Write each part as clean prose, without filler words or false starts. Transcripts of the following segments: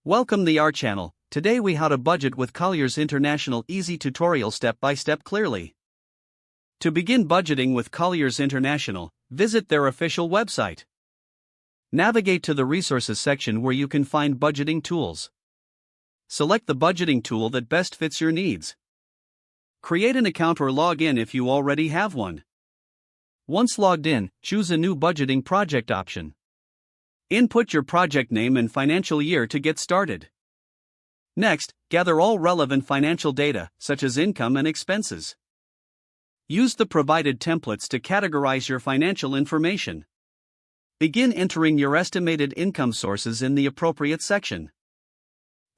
Welcome to our channel. Today we how to budget with Colliers International easy tutorial step by step clearly. To begin budgeting with Colliers International, visit their official website. Navigate to the resources section where you can find budgeting tools. Select the budgeting tool that best fits your needs. Create an account or log in if you already have one. Once logged in, choose a new budgeting project option. Input your project name and financial year to get started. Next, gather all relevant financial data, such as income and expenses. Use the provided templates to categorize your financial information. Begin entering your estimated income sources in the appropriate section.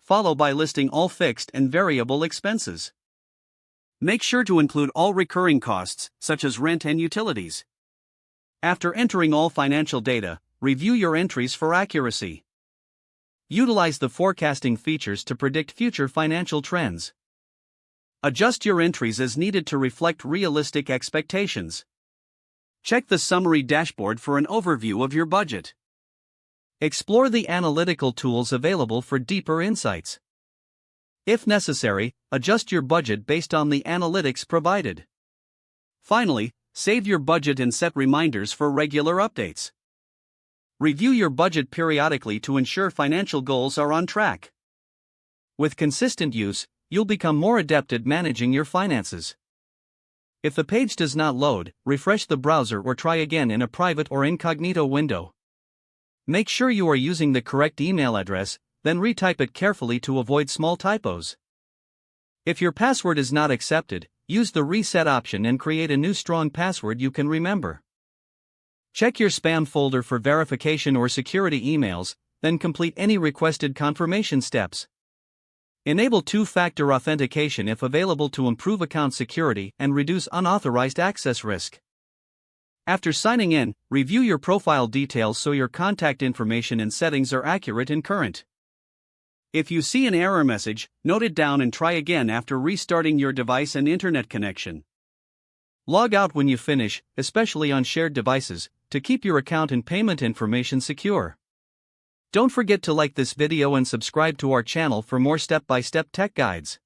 Follow by listing all fixed and variable expenses. Make sure to include all recurring costs, such as rent and utilities. After entering all financial data, review your entries for accuracy. Utilize the forecasting features to predict future financial trends. Adjust your entries as needed to reflect realistic expectations. Check the summary dashboard for an overview of your budget. Explore the analytical tools available for deeper insights. If necessary, adjust your budget based on the analytics provided. Finally, save your budget and set reminders for regular updates. Review your budget periodically to ensure financial goals are on track. With consistent use, you'll become more adept at managing your finances. If the page does not load, refresh the browser or try again in a private or incognito window. Make sure you are using the correct email address, then retype it carefully to avoid small typos. If your password is not accepted, use the reset option and create a new strong password you can remember. Check your spam folder for verification or security emails, then complete any requested confirmation steps. Enable two-factor authentication if available to improve account security and reduce unauthorized access risk. After signing in, review your profile details so your contact information and settings are accurate and current. If you see an error message, note it down and try again after restarting your device and internet connection. Log out when you finish, especially on shared devices, to keep your account and payment information secure. Don't forget to like this video and subscribe to our channel for more step-by-step tech guides.